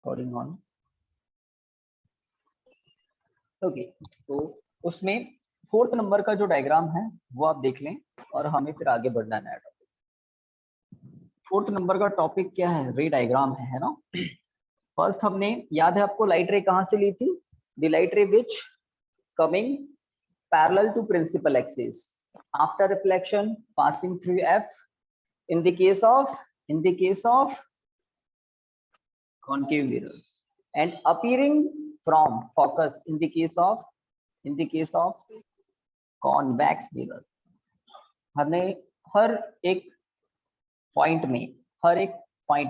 Recording on. Okay, तो उसमें 4th number का जो डायग्राम है वो आप देख लें और हमें फिर आगे बढ़ना है। 4th नंबर का टॉपिक क्या है? रे डायग्राम है ना। फर्स्ट हमने, याद है आपको, लाइट रे कहां से ली थी? The light ray which coming parallel to principal axis after reflection passing through F in the case of concave mirror and appearing from focus in the case of convex mirror। हमने हर एक point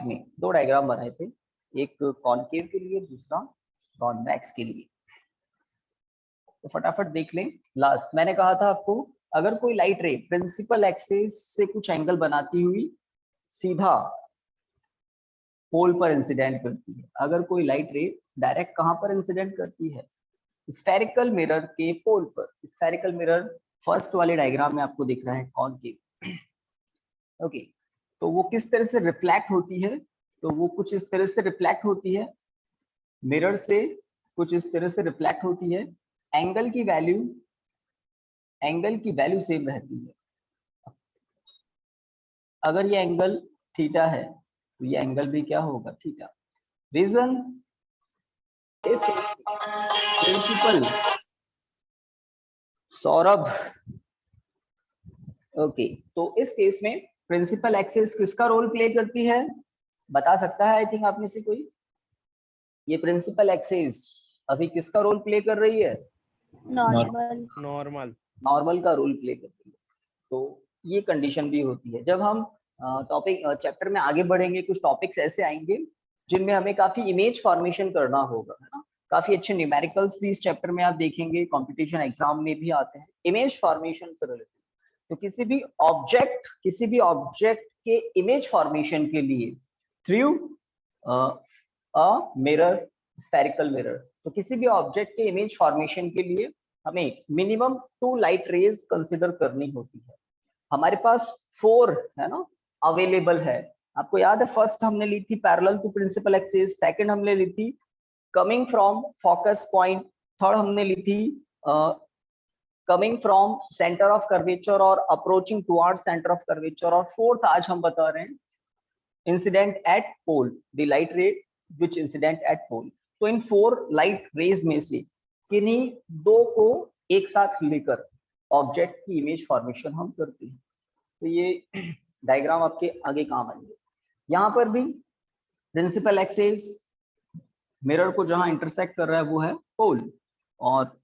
में दो diagram बनाए थे, एक concave के लिए, दूसरा कॉन्वेक्स के लिए। तो फटाफट देख लें। लास्ट मैंने कहा था आपको, अगर कोई लाइट रे प्रिंसिपल एक्सिस से कुछ एंगल बनाती हुई सीधा पोल पर इंसिडेंट करती है, अगर कोई लाइट रे डायरेक्ट कहां पर इंसिडेंट करती है? स्फेरिकल मिरर के पोल पर। स्फेरिकल मिरर फर्स्ट वाले डायग्राम में आपको दिख रहा है कॉनकेव। ओके, तो वो किस तरह से रिफ्लेक्ट होती है? तो वो कुछ इस तरह से रिफ्लेक्ट होती है मिरर से, कुछ इस तरह से रिफ्लेक्ट होती है। एंगल की वैल्यू सेम रहती है। अगर ये एंगल थीटा है तो ये एंगल भी क्या होगा? थीटा। रीजन इस प्रिंसिपल सौरभ। ओके, तो इस केस में प्रिंसिपल एक्सिस किसका रोल प्ले करती है? बता सकता है आई थिंक आप में से कोई? ये प्रिंसिपल एक्सिस अभी किसका रोल प्ले कर रही है? नॉर्मल का रोल प्ले करती है। तो ये कंडीशन भी होती है। जब हम टॉपिक चैप्टर में आगे बढ़ेंगे, कुछ टॉपिक्स ऐसे आएंगे जिनमें हमें काफी इमेज फॉर्मेशन करना होगा, है ना। काफी अच्छे न्यूमेरिकल्स भी इस चैप्टर में आप देखेंगे, कंपटीशन एग्जाम में भी आते हैं इमेज फॉर्मेशन से रिलेटेड। तो किसी भी ऑब्जेक्ट के इमेज फॉर्मेशन के लिए through a mirror, spherical mirror, तो किसी भी ऑब्जेक्ट के इमेज फॉर्मेशन के लिए हमें मिनिमम 2 लाइट रेज कंसिडर करनी होती है। हमारे पास 4 है ना अवेलेबल है। आपको याद है, फर्स्ट हमने ली थी parallel to principal axis, second हमने ली थी coming from focus point, third हमने ली थी coming from centre of curvature और approaching towards centre of curvature, और फोर्थ आज हम बता रहे हैं incident at pole, the light ray which incident at पोल। तो इन 4 लाइट रेज में से किन्हीं 2 को एक साथ लेकर ऑब्जेक्ट की इमेज फॉर्मेशन हम करते हैं। तो ये डायग्राम आपके आगे काम आएंगे। यहाँ पर भी प्रिंसिपल एक्सिस मिरर को जहां इंटरसेक्ट कर रहा है वो है पोल, और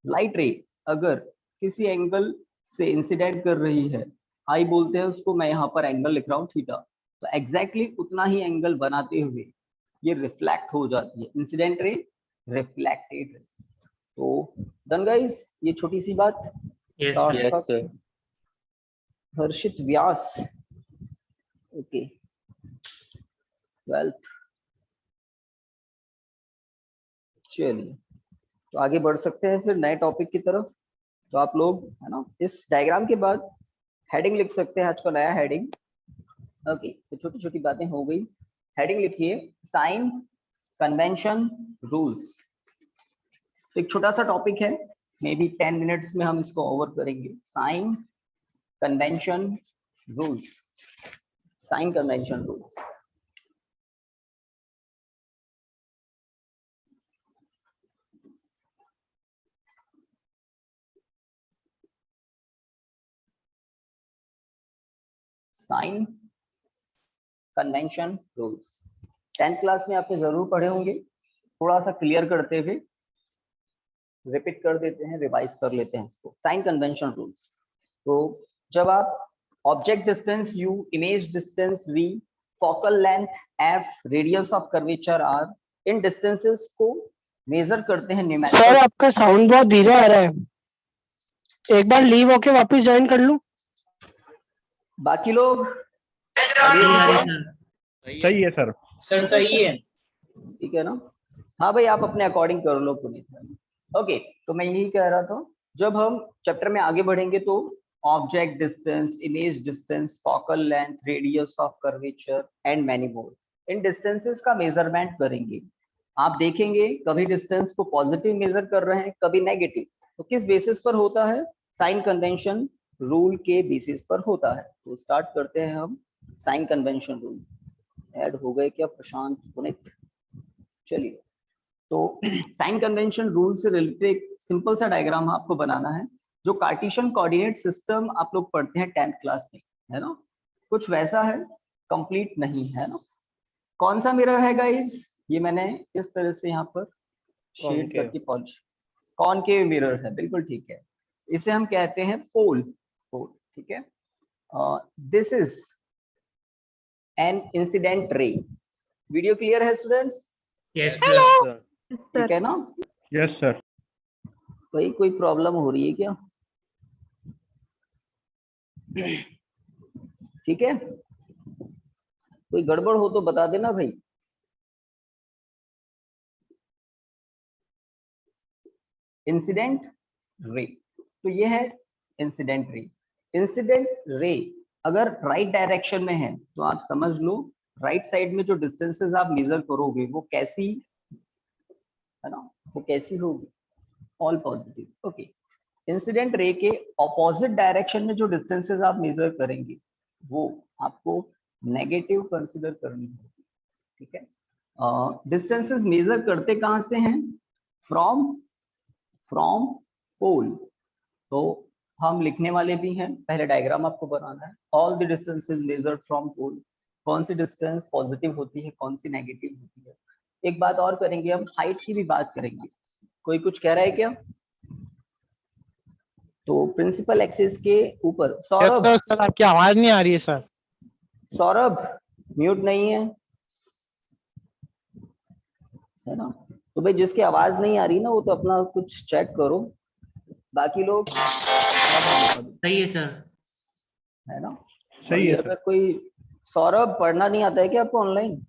लाइट रे अगर किसी एंगल से इंसिडेंट कर रही है, आई बोलते हैं उसको, मैं यहाँ पर एंगल लिख रहा हूँ थीटा, तो एग्जैक्टली उतना ही एंगल बनाते हुए ये रिफ्लेक्ट हो जाती है, इंसिडेंट रे रिफ्लेक्टेड रे। तो डन गाइस, ये छोटी सी बात। yes sir। हर्षित व्यास, ओके 12th। चलिए, तो आगे बढ़ सकते हैं फिर नए टॉपिक की तरफ। तो आप लोग, है ना, इस डायग्राम के बाद हेडिंग लिख सकते हैं, आज का नया हेडिंग। ओके, तो छोटी छोटी बातें हो गई। हेडिंग लिखिए साइन कन्वेंशन रूल्स। एक छोटा सा टॉपिक है, मे बी 10 मिनट्स में हम इसको ओवर करेंगे। Sign convention rules, sign convention rules. Sign convention rules 10th class में आपने जरूर पढ़े होंगे। थोड़ा सा क्लियर करते हुए रिपीट कर देते हैं, रिवाइज कर लेते हैं इसको। साइन कन्वेंशन रूल्स, तो जब आप object distance u, image distance v, focal length f, radius of curvature r, in distances को मेजर करते हैं न्यूमेरिकल। सर आपका साउंड बहुत धीरे आ रहा है, एक बार लीव होके वापस ज्वाइन कर लूं? बाकी लोग सही है सर। सर सही है, ठीक है ना? हाँ भाई, आप अपने अकॉर्डिंग कर लो पुनीत। ओके, तो मैं यही कह रहा था, जब हम चैप्टर में आगे बढ़ेंगे तो object distance, image distance, focal length, radius of curvature and many more, in distances का मेजरमेंट करेंगे। आप देखेंगे कभी डिस्टेंस को पॉजिटिव मेजर कर रहे हैं, कभी नेगेटिव। तो किस बेसिस पर होता है? साइन कन्वेंशन रूल के बेसिस पर होता है। तो स्टार्ट करते हैं हम साइन कन्वेंशन रूल। ऐड हो गए क्या प्रशांत, पुनित? चलिए, तो साइन कन्वेंशन रूल से रिलेटेड सिंपल सा डायग्राम आपको बनाना है, जो कार्टेशियन कोऑर्डिनेट सिस्टम आप लोग पढ़ते हैं 10th क्लास में, है ना? कुछ वैसा है, कंप्लीट नहीं है ना। कौन सा मिरर है गाइस? ये मैंने इस तरह से यहाँ पर शेड करके पॉलिश, कॉनकेव मिरर है, बिल्कुल ठीक है। इसे हम कहते हैं पोल, पोल, ठीक है। This is an incident ray. Video clear है स्टूडेंट्स? Yes, sir. ठीक है ना? Yes sir. कोई प्रॉब्लम हो रही है क्या? ठीक है, कोई गड़बड़ हो तो बता देना भाई। इंसिडेंट रे, तो ये है इंसिडेंट रे। इंसिडेंट रे अगर राइट डायरेक्शन में है तो आप समझ लो राइट साइड में जो डिस्टेंसेस आप मेजर करोगे वो कैसी है ना, वो कैसी होगी? All positive. Okay, incident ray के ऑपोजिट डायरेक्शन में जो डिस्टेंसेस आप मेजर करेंगे वो आपको नेगेटिव कंसीडर करनी होगी, ठीक है। डिस्टेंसेस मेजर करते कहां से हैं? From pole. तो हम लिखने वाले भी हैं, पहले डायग्राम आपको बनाना है। All the distances measured from pole. कौन सी डिस्टेंस पॉजिटिव होती है, कौन सी नेगेटिव होती है। एक बात और करेंगे, हम हाइट की भी बात करेंगे। कोई कुछ कह रहा है क्या? तो प्रिंसिपल एक्सिस के ऊपर यस सौरभ, सर, सर आपकी आवाज नहीं आ रही है सर। सौरभ म्यूट नहीं है ना? तो भाई जिसकी आवाज नहीं आ रही ना वो तो अपना कुछ चेक करो, बाकी लोग सही है सर। है ना? सही है अगर कोई सौरभ पढ़ना नहीं आता है क्या आपको ऑनलाइन?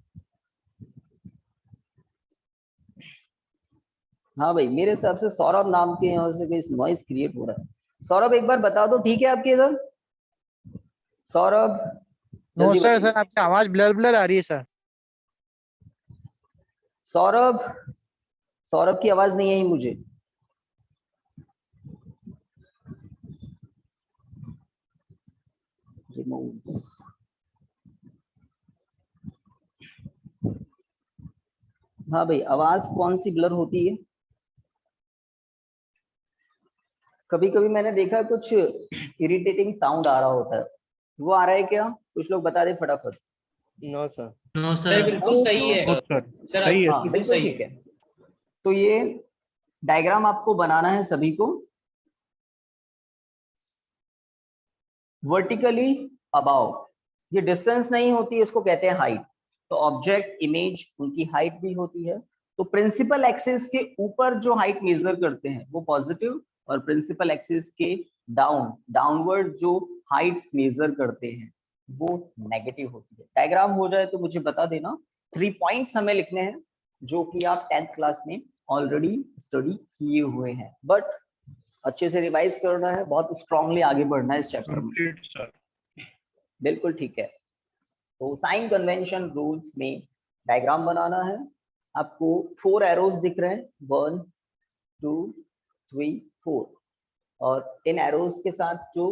हाँ भाई, मेरे हिसाब से सौरभ नाम के यहाँ से कोई नॉइज क्रिएट हो रहा है। सौरभ एक बार बता दो, ठीक है आपके इधर? सौरभ नो जल्दी सर, बताइए। सर आपकी आवाज ब्लर ब्लर आ रही है सर। सौरभ, सौरभ की आवाज नहीं आई मुझे। हाँ भाई, आवाज कौन सी ब्लर होती है? कभी कभी मैंने देखा कुछ इरिटेटिंग साउंड आ रहा होता है, वो आ रहा है क्या? कुछ लोग बता दे फटाफट। No sir. नो सर, बिल्कुल सही है सर सर। सही है। हाँ बिल्कुल बिल्कुल सही ठीक है। है। तो ये डायग्राम आपको बनाना है सभी को वर्टिकली अबाउ। ये डिस्टेंस नहीं होती, इसको कहते हैं हाइट। तो ऑब्जेक्ट इमेज उनकी हाइट भी होती है। तो प्रिंसिपल एक्सिस के ऊपर जो हाइट मेजर करते हैं वो पॉजिटिव, और प्रिंसिपल एक्सिस के डाउनवर्ड जो हाइट्स मेजर करते हैं वो नेगेटिव होती है। डायग्राम हो जाए तो मुझे बता देना। 3 पॉइंट्स हमें लिखने हैं जो कि आप 10th क्लास में ऑलरेडी स्टडी किए हुए हैं, बट अच्छे से रिवाइज करना है, बहुत स्ट्रांगली आगे बढ़ना है इस चैप्टर में। Complete sir. बिल्कुल ठीक है। तो साइन कन्वेंशन रूल्स में डायग्राम बनाना है। आपको 4 एरोज दिख रहे हैं, 1 2 3 4, और इन एरोज के साथ जो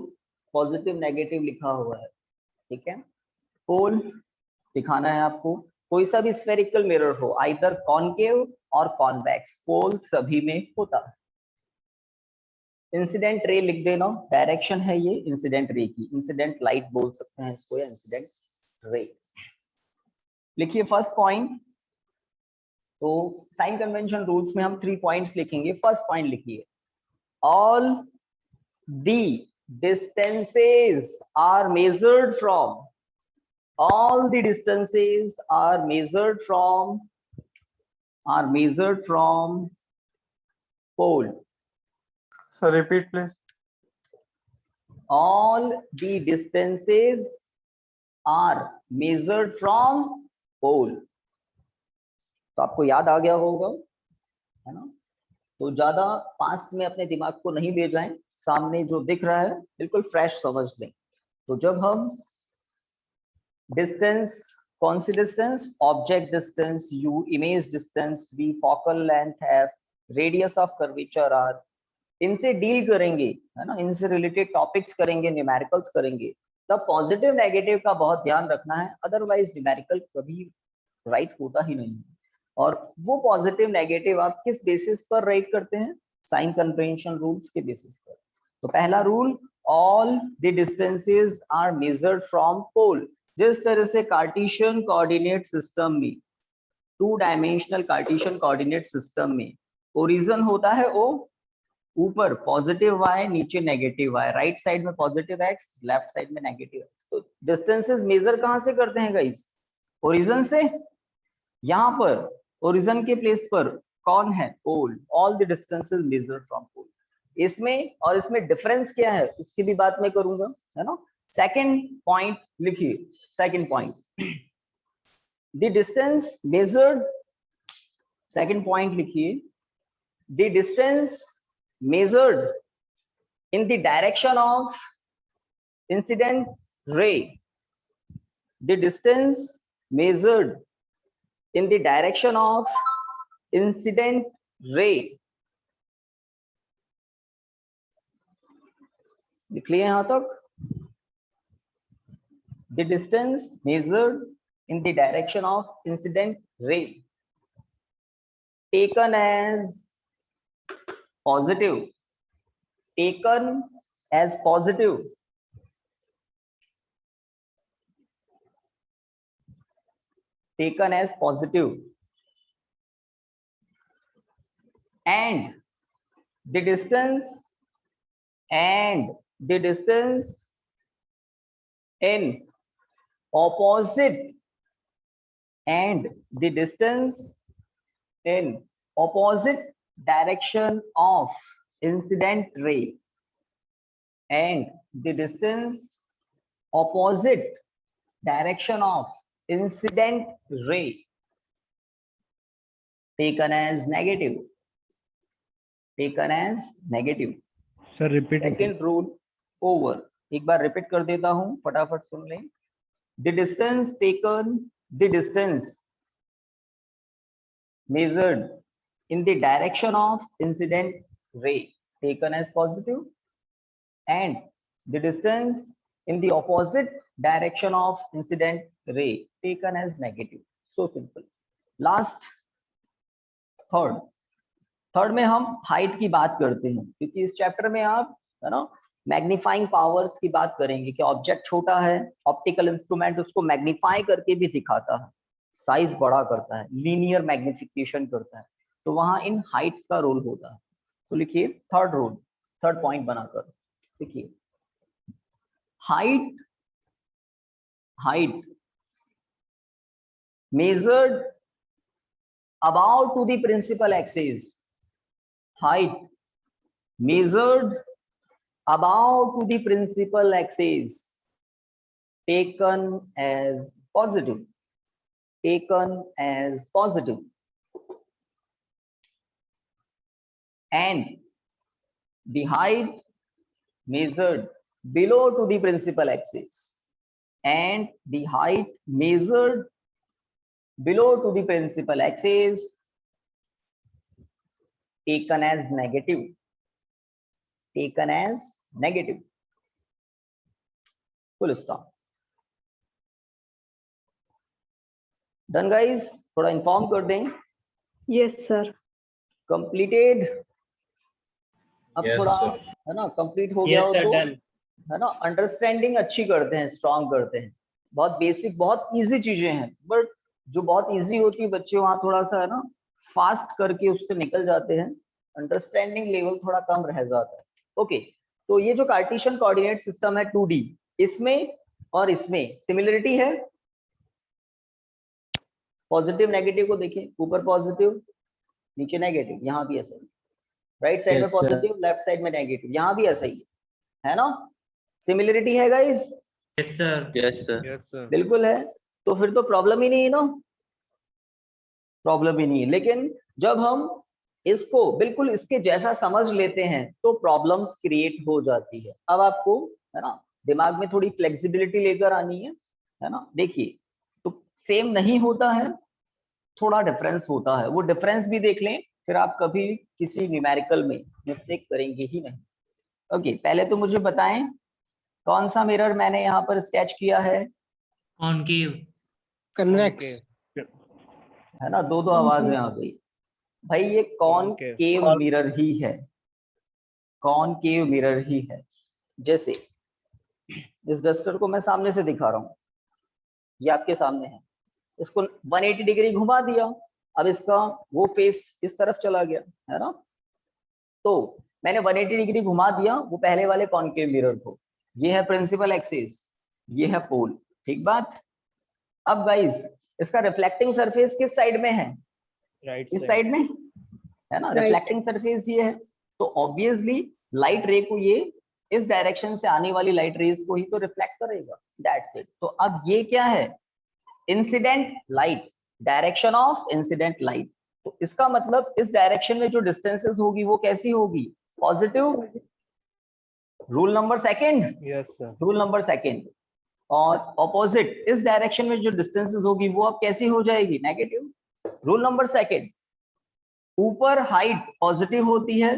पॉजिटिव नेगेटिव लिखा हुआ है, ठीक है। पोल दिखाना है आपको। कोई सा भी स्फेरिकल मिरर हो, आइदर कॉनकेव और कॉन्वेक्स, पोल सभी में होता है। इंसिडेंट रे लिख देना, डायरेक्शन है ये इंसिडेंट रे की, इंसिडेंट लाइट बोल सकते हैं इसको, या इंसिडेंट रे। लिखिए फर्स्ट पॉइंट। तो साइन कन्वेंशन रूल्स में हम 3 पॉइंट्स लिखेंगे। फर्स्ट पॉइंट लिखिए, all the distances are measured from, all the distances are measured from pole. Sir, repeat please. All the distances are measured from pole. तो आपको याद आ गया होगा, है ना? तो ज्यादा पास्ट में अपने दिमाग को नहीं ले जाएं, सामने जो दिख रहा है बिल्कुल फ्रेश समझ लें। तो जब हम डिस्टेंस कौन सी distance? Object distance u, image distance v, focal length f, radius of curvature r, इनसे डील करेंगे, है ना, इनसे रिलेटेड टॉपिक्स करेंगे, न्यूमेरिकल्स करेंगे, तब पॉजिटिव नेगेटिव का बहुत ध्यान रखना है, अदरवाइज न्यूमेरिकल कभी राइट होता ही नहीं। और वो पॉजिटिव नेगेटिव आप किस बेसिस पर राइट करते हैं? साइन कन्वेंशन रूल्स के बेसिस पर। तो पहला rule, all the distances are measured from pole. जिस तरह से कार्टेशियन कोऑर्डिनेट सिस्टम में, 2 डायमेंशनल कार्टेशियन कोऑर्डिनेट सिस्टम में ओरिजिन होता है ओ, ऊपर पॉजिटिव y, नीचे नेगेटिव y, राइट साइड में पॉजिटिव x, लेफ्ट साइड में नेगेटिव x। तो डिस्टेंसेस मेजर कहां से करते हैं गाइस? ओरिजिन से। यहाँ पर ओरिजिन के प्लेस पर कौन है? Pole. All the distances measured from pole. इसमें और इसमें डिफरेंस क्या है उसकी भी बात मैं करूंगा, है ना। सेकंड पॉइंट लिखिए, second point, the distance measured, second point लिखिए, the distance measured in the direction of incident ray, the distance measured in the direction of incident ray, लिख लिए यहां तक? the distance measured in the direction of incident ray taken as positive, taken as positive, taken as positive, and the distance, and the distance in opposite, and the distance in opposite direction of incident ray, and the distance opposite direction of incident ray taken as negative, taken as negative। Sir, repeat. Second rule over, एक बार repeat कर देता हूं, फटाफट सुन लें। The distance taken, the distance measured in the direction of incident ray taken as positive, and the distance in the opposite direction of incident ray taken as negative। So simple। Last, third में हम height की बात करते हैं, क्योंकि इस chapter में आप, है ना, मैग्नीफाइंग पावर्स की बात करेंगे कि ऑब्जेक्ट छोटा है, ऑप्टिकल इंस्ट्रूमेंट उसको मैग्नीफाई करके भी दिखाता है, साइज बड़ा करता है, लीनियर मैग्निफिकेशन करता है, तो वहां इन हाइट्स का रोल होता है। तो लिखिए थर्ड रूल, थर्ड पॉइंट बनाकर लिखिए, height, height measured about to the principal axis, height measured about to the principal axis taken as positive, taken as positive, and the height measured below to the principal axis, and the height measured below to the principal axis taken as negative, taken as negative। full stop। Done guys, थोड़ा inform कर दें। Yes sir. Completed. अब Yes, थोड़ा sir. है ना, complete हो गया Yes, हो sir, तो done. है ना, अंडरस्टैंडिंग अच्छी करते हैं, स्ट्रॉन्ग करते हैं, बहुत बेसिक, बहुत इजी चीजें हैं, बट जो बहुत इजी होती है बच्चे वहां थोड़ा सा, है ना, फास्ट करके उससे निकल जाते हैं, अंडरस्टैंडिंग लेवल थोड़ा कम रह जाता है। ओके, तो ये जो कार्टेशियन कोऑर्डिनेट सिस्टम है 2D, इसमें और इसमें सिमिलरिटी है। पॉजिटिव नेगेटिव को देखिए, ऊपर पॉजिटिव नीचे नेगेटिव, यहाँ भी ऐसा ही, राइट साइड में पॉजिटिव लेफ्ट साइड में नेगेटिव, यहाँ भी ऐसा ही है ना, सिमिलरिटी है guys. Yes, sir. Yes, sir. Yes, sir. बिल्कुल है, तो फिर तो प्रॉब्लम ही नहीं है ना, प्रॉब्लम ही नहीं है। लेकिन जब हम इसको बिल्कुल इसके जैसा समझ लेते हैं तो प्रॉब्लम्स क्रिएट हो जाती है। अब आपको, है ना, दिमाग में थोड़ी फ्लेक्सिबिलिटी लेकर आनी है ना। देखिए, तो सेम नहीं होता है, थोड़ा डिफरेंस होता है, वो डिफरेंस भी देख लें, फिर आप कभी किसी न्यूमेरिकल में मिस्टेक करेंगे ही नहीं। ओके, पहले तो मुझे बताएं कौन सा मिरर मैंने यहाँ पर स्केच किया है, कॉनकेव। कन्वेक्स। है ना, दो आवाजें आ गई भाई, ये कॉनकेव मिरर ही है, कॉनकेव मिरर ही है। जैसे इस डस्टर को मैं सामने से दिखा रहा हूँ, ये आपके सामने है, इसको 180 डिग्री घुमा दिया, अब इसका वो फेस इस तरफ चला गया, है ना, तो मैंने 180 डिग्री घुमा दिया वो पहले वाले कॉनकेव मिरर को, ये है प्रिंसिपल एक्सिस, ये है पोल, ठीक बात। अब गाइस इसका रिफ्लेक्टिंग सरफेस किस साइड में है, राइट इस साइड में, है ना, Right. रिफ्लेक्टिंग सरफेस ये है, तो ऑब्वियसली लाइट रे को ये इस डायरेक्शन से आने वाली लाइट रेज को ही तो रिफ्लेक्ट करेगा, दैट्स इट। तो अब ये क्या है, incident light, direction of incident light, तो इसका मतलब इस डायरेक्शन में जो डिस्टेंसेस होगी वो कैसी होगी, positive, rule number second, yes sir, rule number second. और ऑपोजिट इस डायरेक्शन में जो डिस्टेंसेस होगी वो अब कैसी हो जाएगी, नेगेटिव, रूल नंबर सेकंड। ऊपर हाइट पॉजिटिव होती है,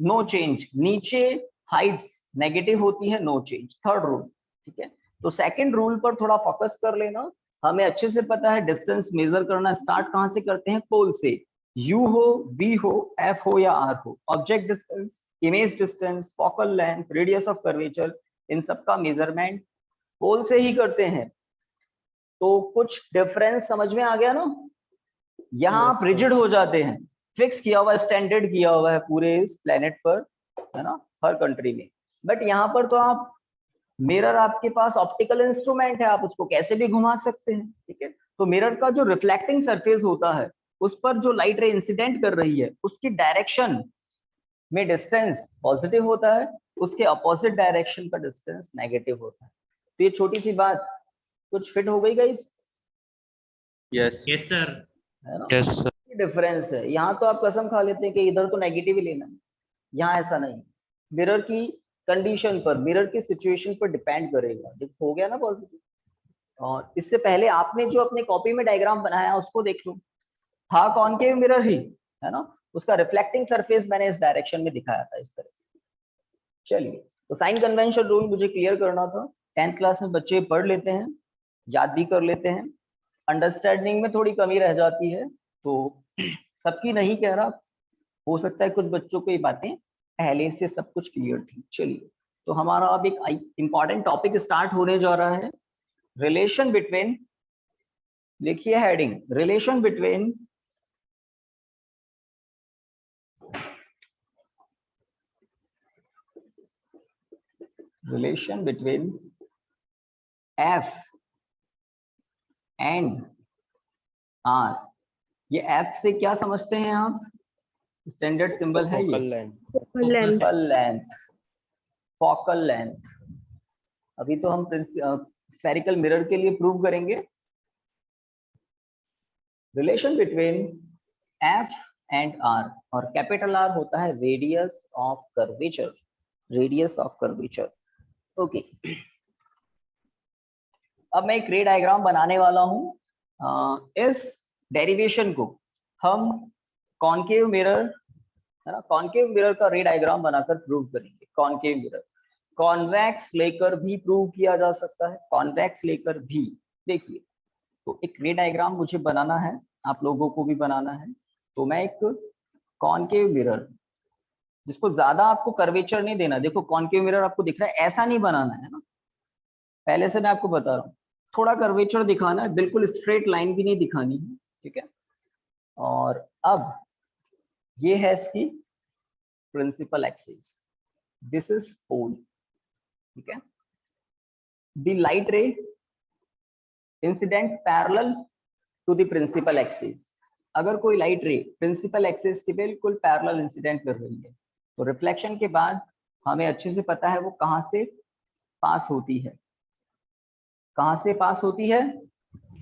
नो चेंज, नीचे हाइट्स नेगेटिव होती है, नो चेंज, थर्ड रूल, ठीक है। तो सेकंड रूल पर थोड़ा फोकस कर लेना, हमें अच्छे से पता है डिस्टेंस मेजर करना स्टार्ट कहां से करते हैं, पोल से, u हो, v हो, f हो या r हो, object distance, image distance, focal length, radius of curvature, इन सब का मेजरमेंट पोल से ही करते हैं। तो कुछ डिफरेंस समझ में आ गया ना, यहाँ आप रिजिड हो जाते हैं, फिक्स किया हुआ, स्टैंडर्ड किया हुआ है पूरे इस प्लेनेट पर, है ना, हर कंट्री में, बट यहाँ पर तो आप मिरर आपके पास ऑप्टिकल इंस्ट्रूमेंट है, आप उसको कैसे भी घुमा सकते हैं, ठीक है। तो मिरर का जो रिफ्लेक्टिंग सरफेस होता है उस पर जो लाइट रे इंसिडेंट कर रही है उसकी डायरेक्शन में डिस्टेंस पॉजिटिव होता है, उसके अपोजिट डायरेक्शन का डिस्टेंस नेगेटिव होता है। तो ये छोटी सी बात कुछ फिट हो गई गाइस, Yes. Yes sir. है ना, Yes, sir. डिफरेंस है। यहाँ तो आप कसम खा लेते हैं कि इधर तो नेगेटिव ही लेना है, यहाँ ऐसा नहीं, मिरर की कंडीशन पर, मिरर की सिचुएशन पर डिपेंड करेगा, देखो हो गया ना पॉजिटिव। और इससे पहले आपने जो अपने कॉपी में डायग्राम बनाया उसको देख लो, था कॉनकेव मिरर ही, है ना, उसका रिफ्लेक्टिंग सरफेस मैंने इस डायरेक्शन में दिखाया था, इस तरह से। चलिए, तो साइन कन्वेंशन रूल मुझे क्लियर करना था, 10th क्लास में बच्चे पढ़ लेते हैं, याद भी कर लेते हैं, अंडरस्टैंडिंग में थोड़ी कमी रह जाती है, तो सबकी नहीं कह रहा, हो सकता है कुछ बच्चों को ये बातें पहले से सब कुछ क्लियर थी। चलिए, तो हमारा अब एक इंपॉर्टेंट टॉपिक स्टार्ट होने जा रहा है, रिलेशन बिटवीन, लिखिए heading, relation between F and R। ये F से क्या समझते हैं आप, स्टैंडर्ड सिंबल है ये, फोकल लेंथ, फोकल लेंथ। अभी तो हम स्फेरिकल मिरर के लिए प्रूव करेंगे। Relation between F and R, और कैपिटल R होता है radius of curvature, radius of curvature. Okay, अब मैं एक रे डायग्राम बनाने वाला हूं, इस डेरिवेशन को हम कॉनकेव मिरर, है ना, कॉनकेव मिरर का रे डायग्राम बनाकर प्रूव करेंगे। कॉनकेव मिरर कॉन्वेक्स लेकर भी प्रूव किया जा सकता है, कॉन्वेक्स लेकर भी। देखिए, तो एक रे डायग्राम मुझे बनाना है, आप लोगों को भी बनाना है, तो मैं एक कॉनकेव मिरर, जिसको ज्यादा आपको कर्वेचर नहीं देना, देखो कॉनकेव मिरर आपको दिख रहा है, ऐसा नहीं बनाना है ना, पहले से मैं आपको बता रहा हूँ, थोड़ा कर्वेचर दिखाना है, बिल्कुल स्ट्रेट लाइन भी नहीं दिखानी है, ठीक है। और अब ये है इसकी principal axis, this is pole, ठीक है। The light ray incident parallel to the principal axis, अगर कोई लाइट रे प्रिंसिपल एक्सिस के बिल्कुल पैरेलल इंसिडेंट कर रही है, तो रिफ्लेक्शन के बाद हमें अच्छे से पता है वो कहां से पास होती है, कहां से पास होती है,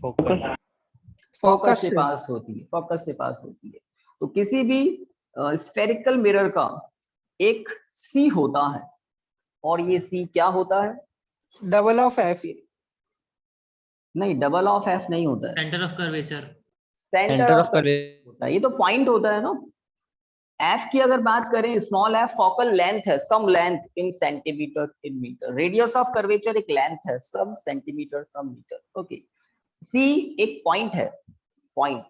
फोकस से पास होती है, फोकस से पास होती है। तो किसी भी स्फेरिकल मिरर का एक सी होता है, और ये सी क्या होता है, डबल ऑफ एफ, नहीं, डबल ऑफ एफ नहीं होता है, centre of curvature. Centre of curvature होता है, ये तो पॉइंट होता है ना। एफ की अगर बात करें, स्मॉल एफ फॉकल लेंथ है, some length in centimetre in metre. Radius of curvature एक लेंथ है, some centimetre some metre. Okay, C एक पॉइंट है, पॉइंट।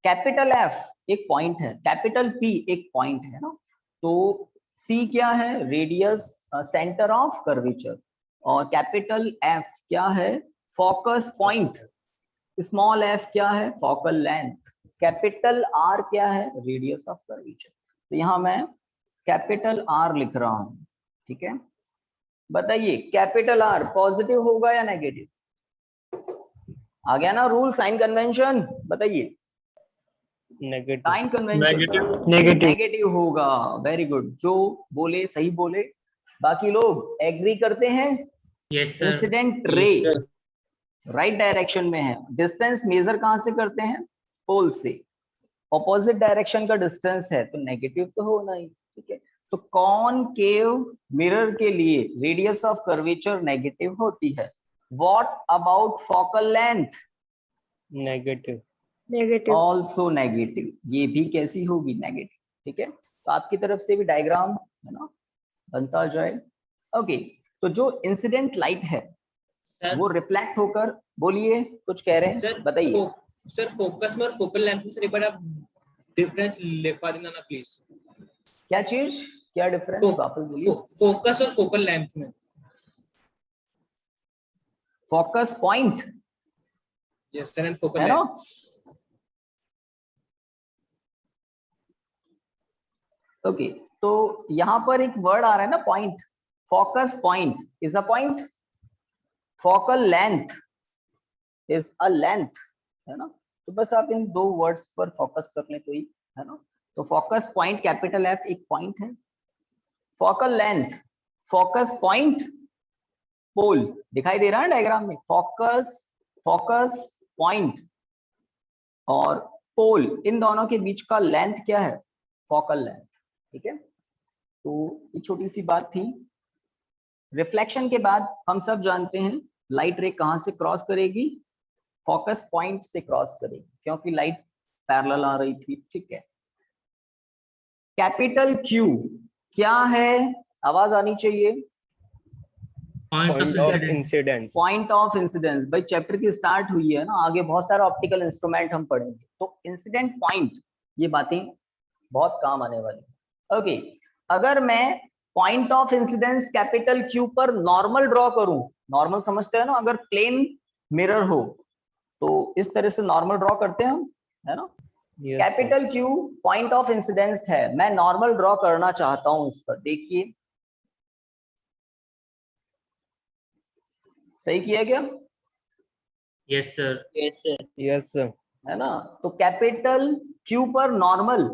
कैपिटल एफ एक पॉइंट है, कैपिटल पी एक पॉइंट है ना। तो सी क्या है, रेडियस सेंटर ऑफ कर्वेचर, और कैपिटल एफ क्या है, फोकस पॉइंट। स्मॉल एफ क्या है, फोकल लेंथ। कैपिटल आर क्या है, रेडियस ऑफ कर्वेचर। तो यहां मैं कैपिटल आर लिख रहा हूं, ठीक है। बताइए कैपिटल आर पॉजिटिव होगा या नेगेटिव? आ गया ना रूल, साइन कन्वेंशन, बताइए। Negative. Sign convention negative. Negative होगा। वेरी गुड, जो बोले सही बोले। बाकी लोग एग्री करते हैं? Yes sir. Incident ray right direction में है, डिस्टेंस मेजर कहां से करते हैं, पोल से। ऑपोजिट डायरेक्शन का डिस्टेंस है तो नेगेटिव तो होना ही, ठीक है। तो कॉनकेव मिरर के लिए रेडियस ऑफ कर्वेचर नेगेटिव होती है। What about focal length? Negative. Negative. Also negative, ये भी कैसी होगी, नेगेटिव, ठीक है। तो आपकी तरफ से भी डायग्राम है ना बनता जाए। ओके, तो जो इंसिडेंट लाइट है सर वो रिफ्लेक्ट होकर, बोलिए कुछ कह रहे हैं, सर बताइए। सर फोकस में और फोकल लेंथ में सर एक बार आप डिफरेंस लिखवा देना ना प्लीज। क्या चीज, क्या डिफरेंस, वापस बोलिए। फोकस और फोकल लेंथ में। Focus point yes sir, and focal है ना। लेंथ। ओके, तो यहां पर एक वर्ड आ रहा है ना, point. Focus point is a point, focal length is a length, है ना। तो बस आप इन दो वर्ड्स पर फोकस कर लें तो ही, है ना। तो फोकस पॉइंट कैपिटल एफ एक पॉइंट है, फोकल लेंथ फोकस पॉइंट पोल, दिखाई दे रहा है डायग्राम में, फोकस पॉइंट और पोल, इन दोनों के बीच का लेंथ क्या है, फोकल लेंथ, ठीक है। तो ये छोटी सी बात थी। रिफ्लेक्शन के बाद हम सब जानते हैं लाइट रे कहां से क्रॉस करेगी, फोकस पॉइंट से क्रॉस करेगी, क्योंकि लाइट पैरेलल आ रही थी, ठीक है। कैपिटल क्यू क्या है, आवाज आनी चाहिए। Point of incidence. Point of incidence, भाई चैप्टर की स्टार्ट हुई है ना, आगे बहुत सारा ऑप्टिकल इंस्ट्रूमेंट हम पढ़ेंगे, तो इंसिडेंट पॉइंट, ये बातें बहुत काम आने वाली। ओके, अगर मैं point of incidence capital Q पर नॉर्मल ड्रॉ करूं, नॉर्मल समझते हैं ना, अगर प्लेन मिरर हो तो इस तरह से नॉर्मल ड्रॉ करते हैं हम, है ना। Capital Q point of incidence है, मैं नॉर्मल ड्रॉ करना चाहता हूं इस पर, देखिए सही किया क्या? Yes sir. Yes sir. है ना। तो कैपिटल क्यू पर नॉर्मल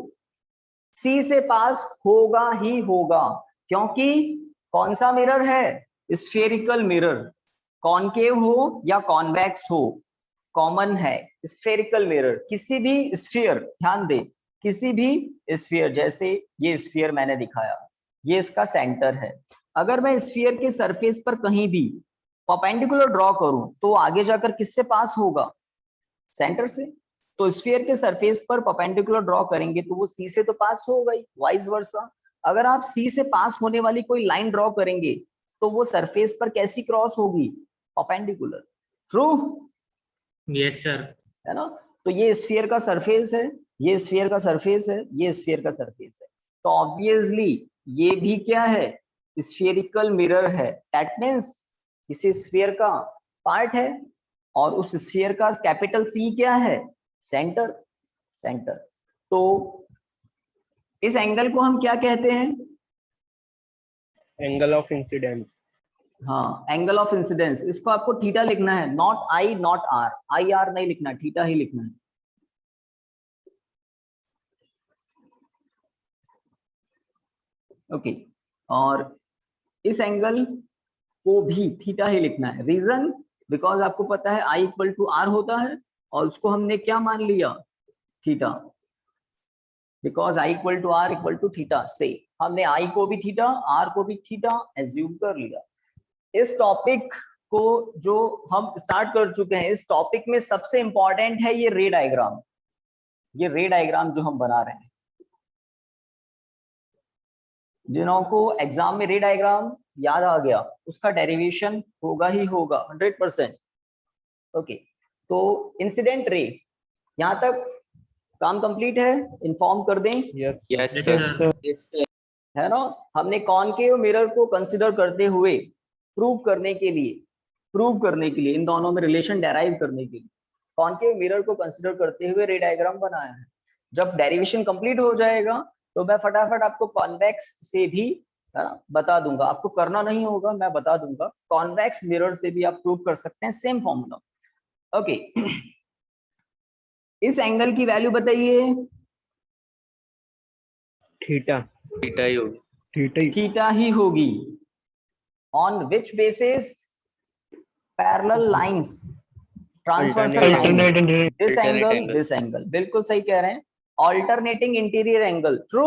सी से पास होगा ही होगा, क्योंकि कौन सा मिरर है, स्फेरिकल मिरर, कॉनकेव हो या कॉन्वेक्स हो, कॉमन है स्फेरिकल मिरर। किसी भी स्फीयर, ध्यान दे, किसी भी स्फीयर, जैसे ये स्फीयर मैंने दिखाया, ये इसका सेंटर है। अगर मैं स्फीयर के सरफेस पर कहीं भी परपेंडिकुलर ड्रॉ करूं तो आगे जाकर किससे पास होगा, सेंटर से। तो स्फीयर के सरफेस पर परपेंडिकुलर ड्रॉ करेंगे तो वो सी से तो पास होगा ही, वाइस वर्सा। अगर आप सी से पास होने वाली कोई लाइन ड्रॉ करेंगे तो वो सरफेस पर कैसी क्रॉस होगी, परपेंडिकुलर। ट्रू? Yes sir. है ना। तो ये स्फीयर का सरफेस है, ये स्फीयर का सरफेस है, ये स्फीयर का सरफेस है। तो ऑब्वियसली ये भी क्या है, स्फीयरिकल मिरर है। दैट मींस किसी स्फीयर का पार्ट है, और उस स्फीयर का कैपिटल सी क्या है, सेंटर, सेंटर। तो इस एंगल को हम क्या कहते हैं, एंगल ऑफ इंसिडेंस। हाँ, एंगल ऑफ इंसिडेंस। इसको आपको थीटा लिखना है, not I not R, I R नहीं लिखना, थीटा ही लिखना है। ओके, और इस एंगल को भी थीटा ही लिखना है। रीजन, बिकॉज आपको पता है आई इक्वल टू आर होता है, और उसको हमने क्या मान लिया, theta. Because I equal to R equal to theta से हमने आई को भी थीटा, आर को भी थीटा एज्यूम कर लिया। इस टॉपिक को जो हम स्टार्ट कर चुके हैं इस टॉपिक में सबसे इंपॉर्टेंट है ये रे डायग्राम। ये रे डायग्राम जो हम बना रहे हैं, जिन्हों को एग्जाम में रे डायग्राम याद आ गया उसका डेरिवेशन होगा ही होगा 100%। ओके, तो इंसिडेंट रे यहाँ तक काम कंप्लीट है, इन्फॉर्म कर दें Yes. Yes, Yes, sir. sir. Yes, sir. है ना। हमने कॉनकेव मिरर को कंसिडर करते हुए प्रूव करने के लिए इन दोनों में रिलेशन डेराइव करने के लिए कॉनकेव मिरर को कंसिडर करते हुए रे डायग्राम बनाया है। जब डेरिवेशन कंप्लीट हो जाएगा तो मैं फटाफट आपको कॉन्वेक्स से भी है ना बता दूंगा, आपको करना नहीं होगा, मैं बता दूंगा। कॉन्वेक्स मिरर से भी आप प्रूव कर सकते हैं, सेम फॉर्मूला। ओके, इस एंगल की वैल्यू बताइए। Theta. Theta ही होगी। Theta. थीटा ही होगी। On which basis? Parallel lines, transversal line, Alternate this Alternate angle angle. This angle, बिल्कुल सही कह रहे हैं। Alternating interior angle, true.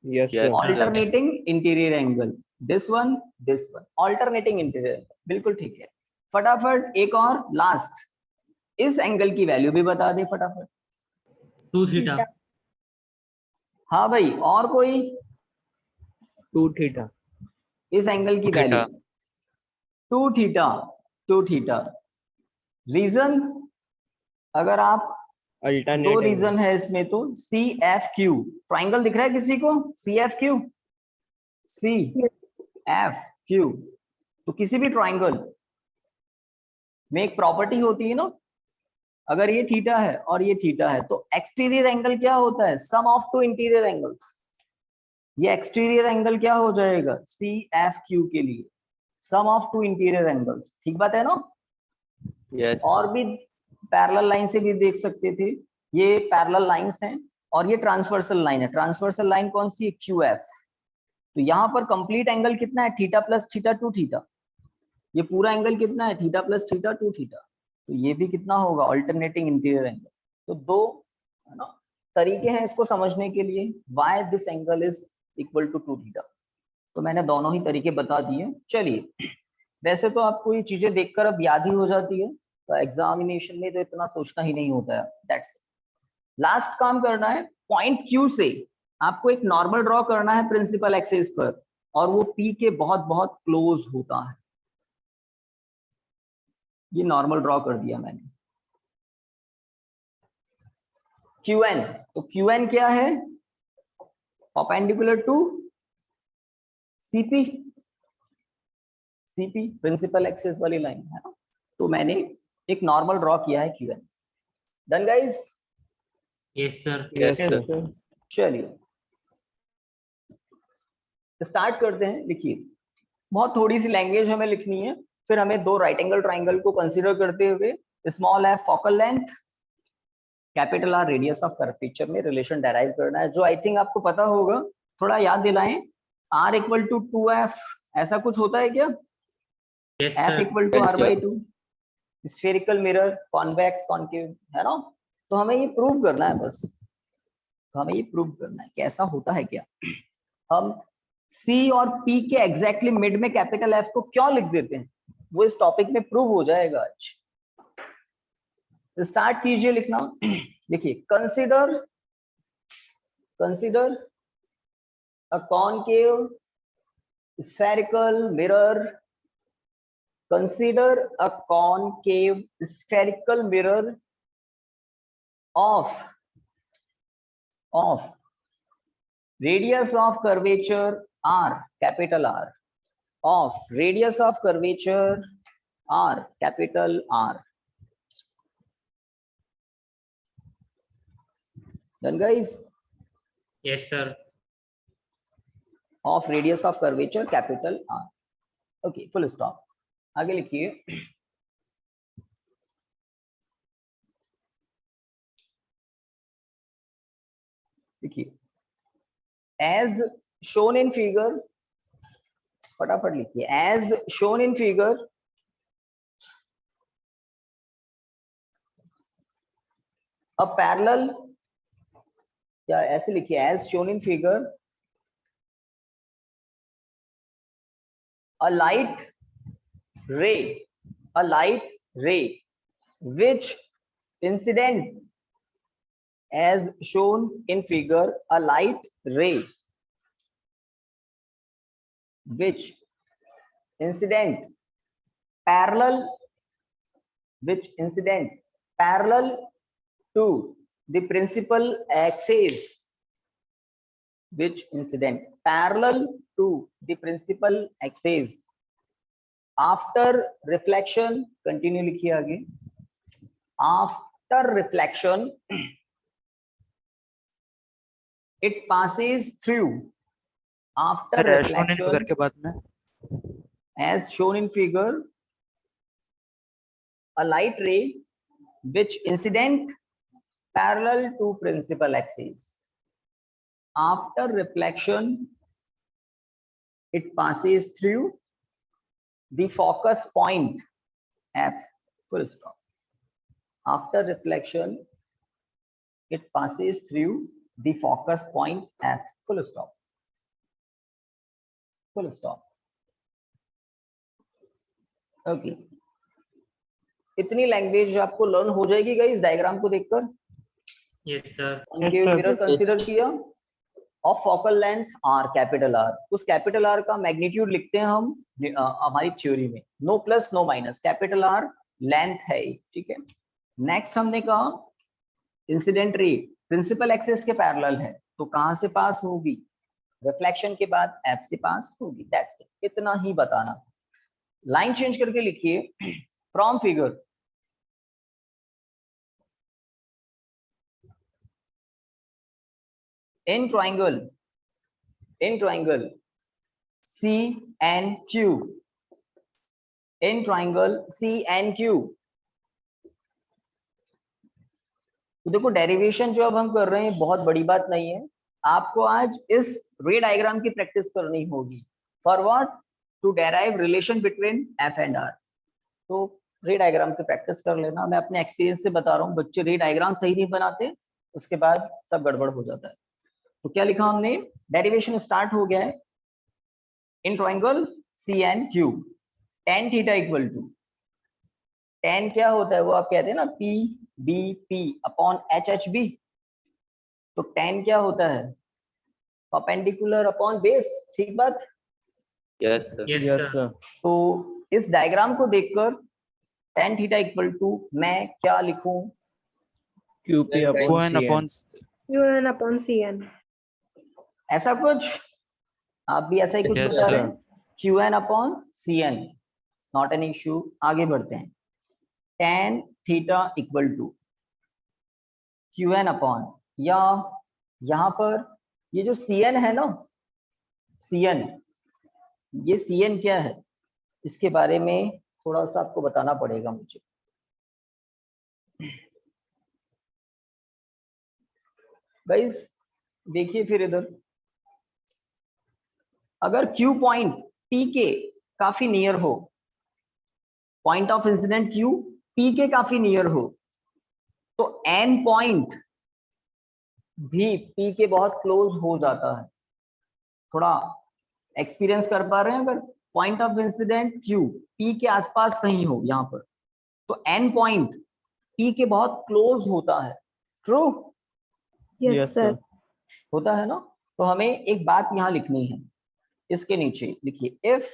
Yes, Yes, sir. sir. Alternating interior angle, this one alternating interior angle, बिल्कुल ठीक है। फटाफट एक और लास्ट, इस एंगल की वैल्यू भी बता दें फटाफट। 2 थीटा। हाँ भाई, और कोई? 2 theta. इस एंगल की Two value theta. 2 theta. Reason, अगर आप दो Alternate रीजन angle. है इसमें तो सी एफ क्यू, ट्राइंगल दिख रहा है किसी को? C F Q, C F Q, तो किसी भी ट्राइंगल में एक प्रॉपर्टी होती है ना, अगर ये थीटा है और ये थीटा है तो एक्सटीरियर एंगल क्या होता है? सम ऑफ टू इंटीरियर एंगल्स। ये एक्सटीरियर एंगल क्या हो जाएगा सी एफ क्यू के लिए? सम ऑफ टू इंटीरियर एंगल्स। ठीक बात है ना। Yes. और भी पैरेलल लाइन से भी देख सकते थे, ये पैरेलल लाइंस हैं और ये ट्रांसवर्सल लाइन है। ट्रांसवर्सल लाइन कौन सी है? Q F. तो यहाँ पर कंप्लीट एंगल कितना है? Theta plus theta two theta. ये पूरा एंगल कितना है? Theta plus theta two theta. तो ये भी कितना होगा? Alternating interior angle. तो दो है ना तरीके हैं इसको समझने के लिए, why this angle is equal to two theta. तो मैंने दोनों ही तरीके बता दिए। चलिए, वैसे तो आपको ये चीजें देखकर अब याद ही हो जाती है, तो एग्जामिनेशन में तो इतना सोचना ही नहीं होता है। दैट्स लास्ट काम करना है, पॉइंट क्यू से आपको एक नॉर्मल ड्रॉ करना है प्रिंसिपल एक्सिस पर, और वो पी के बहुत बहुत क्लोज होता है। ये नॉर्मल ड्रॉ कर दिया मैंने। क्यू एन, तो क्यू एन क्या है? Perpendicular to CP, CP principal axis वाली लाइन है ना। तो मैंने एक नॉर्मल ड्रॉ किया है Q N. Done guys? Yes sir. Yes, Yes, sir. sir. चलिए स्टार्ट करते हैं। लिखिए, बहुत थोड़ी सी लैंग्वेज हमें लिखनी है, फिर हमें दो राइट एंगल ट्राइंगल को कंसीडर करते हुए small F focal length, capital R radius of curvature में रिलेशन डेराइव करना है, जो आई थिंक आपको पता होगा। थोड़ा याद दिलाएं, आर इक्वल टू 2f, ऐसा कुछ होता है क्या? Yes F sir. Equal to Yes, R sir. By two, spherical mirror, convex, concave, है ना। तो हमें ये प्रूव करना है बस, तो हमें ये प्रूव करना है कैसा होता है क्या। हम C और P के एग्जैक्टली मिड में कैपिटल F को क्यों लिख देते हैं, वो इस टॉपिक में प्रूव हो जाएगा आज। स्टार्ट कीजिए लिखना। देखिए, consider a concave spherical mirror, consider a concave spherical mirror of radius of curvature r, capital R, of radius of curvature r, capital R. Done guys? Yes sir. Of radius of curvature capital R. Okay, full stop. आगे लिखिए, देखिए as shown in figure, फटाफट लिखिए, as shown in figure, a parallel, या ऐसे लिखिए as shown in figure, a light ray, a light ray, which incident as shown in figure, a light ray, which incident parallel, which incident parallel to the principal axis, which incident parallel to the principal axis after reflection, continue लिखिए आगे, after reflection it passes through, after reflection के बाद में as shown in figure, a light ray which incident parallel to principal axis. After reflection, it passes through the focus point F, full stop. After reflection, it passes through the focus point F, full stop. Full stop. Okay. इतनी language आपको learn हो जाएगी guys diagram को देखकर। Yes, sir. Concave mirror consider किया of focal length R, capital R, उस capital R का magnitude लिखते हैं हम हमारी थ्योरी में, no plus no minus, capital R length है, ठीक है। नेक्स्ट हमने कहा इंसिडेंट रे प्रिंसिपल एक्सिस के पैरेलल है, तो कहां से पास होगी, रिफ्लेक्शन के बाद एफ से पास होगी, दैट्स इट, इतना ही बताना। लाइन चेंज करके लिखिए, from figure in triangle C and Q, in triangle C and Q, तो देखो डेरिवेशन जो अब हम कर रहे हैं बहुत बड़ी बात नहीं है, आपको आज इस रे डायग्राम की प्रैक्टिस करनी होगी। For what, to derive relation between F and R. तो रे डायग्राम की प्रैक्टिस कर लेना, मैं अपने एक्सपीरियंस से बता रहा हूँ, बच्चे रे डायग्राम सही नहीं बनाते, उसके बाद सब गड़बड़ हो जाता है। तो क्या लिखा हमने, डेरिवेशन स्टार्ट हो गया है। In triangle C and Q, tan theta equal to, tan क्या होता है वो आप कहते हैं ना, P B P upon H H B, तो tan क्या होता है, परपेंडिकुलर अपॉन बेस, ठीक बात। Yes, sir. Yes, Yes, sir. sir. तो इस डायग्राम को देखकर tan थीटा इक्वल टू मैं क्या लिखूं, QP upon CN. UN upon CN. ऐसा कुछ, आप भी ऐसा ही कुछ Yes, बता रहे sir. हैं, QN upon CN, not an issue. आगे बढ़ते हैं, tan theta equal to QN upon, या यहाँ पर ये जो CN है ना, CN, ये CN क्या है, इसके बारे में थोड़ा सा आपको बताना पड़ेगा मुझे। गाइस देखिए फिर इधर, अगर Q पॉइंट P के काफी नियर हो, point of incident Q P के काफी नियर हो, तो N पॉइंट भी P के बहुत क्लोज हो जाता है। थोड़ा एक्सपीरियंस कर पा रहे हैं, अगर point of incident Q P के आसपास कहीं हो यहाँ पर, तो N पॉइंट P के बहुत क्लोज होता है, ट्रू Yes, sir. होता है ना। तो हमें एक बात यहाँ लिखनी है, इसके नीचे लिखिए, इफ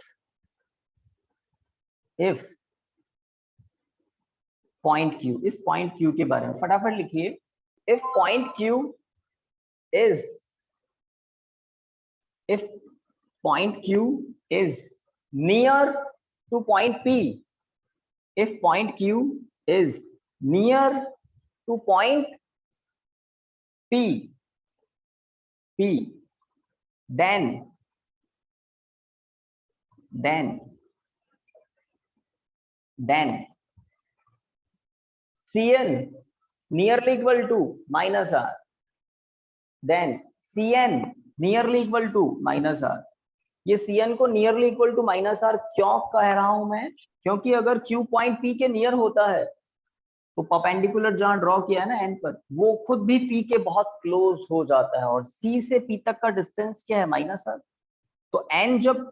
पॉइंट Q, इस पॉइंट Q के बारे में फटाफट लिखिए, if point Q is near to point P, if point Q is near to point P, then CN nearly equal to minus R, then CN nearly equal to minus R। ये CN को nearly equal to minus R क्यों कह रहा हूं मैं, क्योंकि अगर Q point P के नियर होता है तो परपेंडिकुलर जहां ड्रॉ किया है ना N पर, वो खुद भी P के बहुत क्लोज हो जाता है, और C से P तक का डिस्टेंस क्या है, माइनस R। तो N जब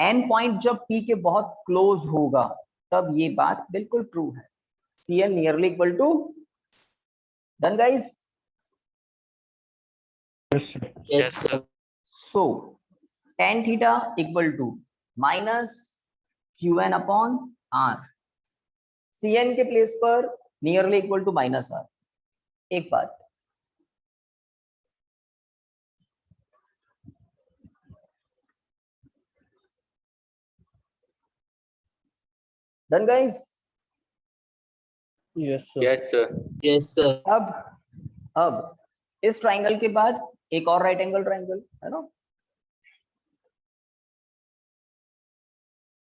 एंड पॉइंट जब P के बहुत क्लोज होगा तब ये बात बिल्कुल ट्रू है, Cn nearly equal to, done guys? Yes, sir. So tan theta equal to minus Qn upon R, Cn के प्लेस पर nearly equal to minus R। एक बात, done guys? Yes, sir. Yes, sir. Yes, sir. अब इस triangle के बाद एक और राइट एंगल ट्राइंगल है ना,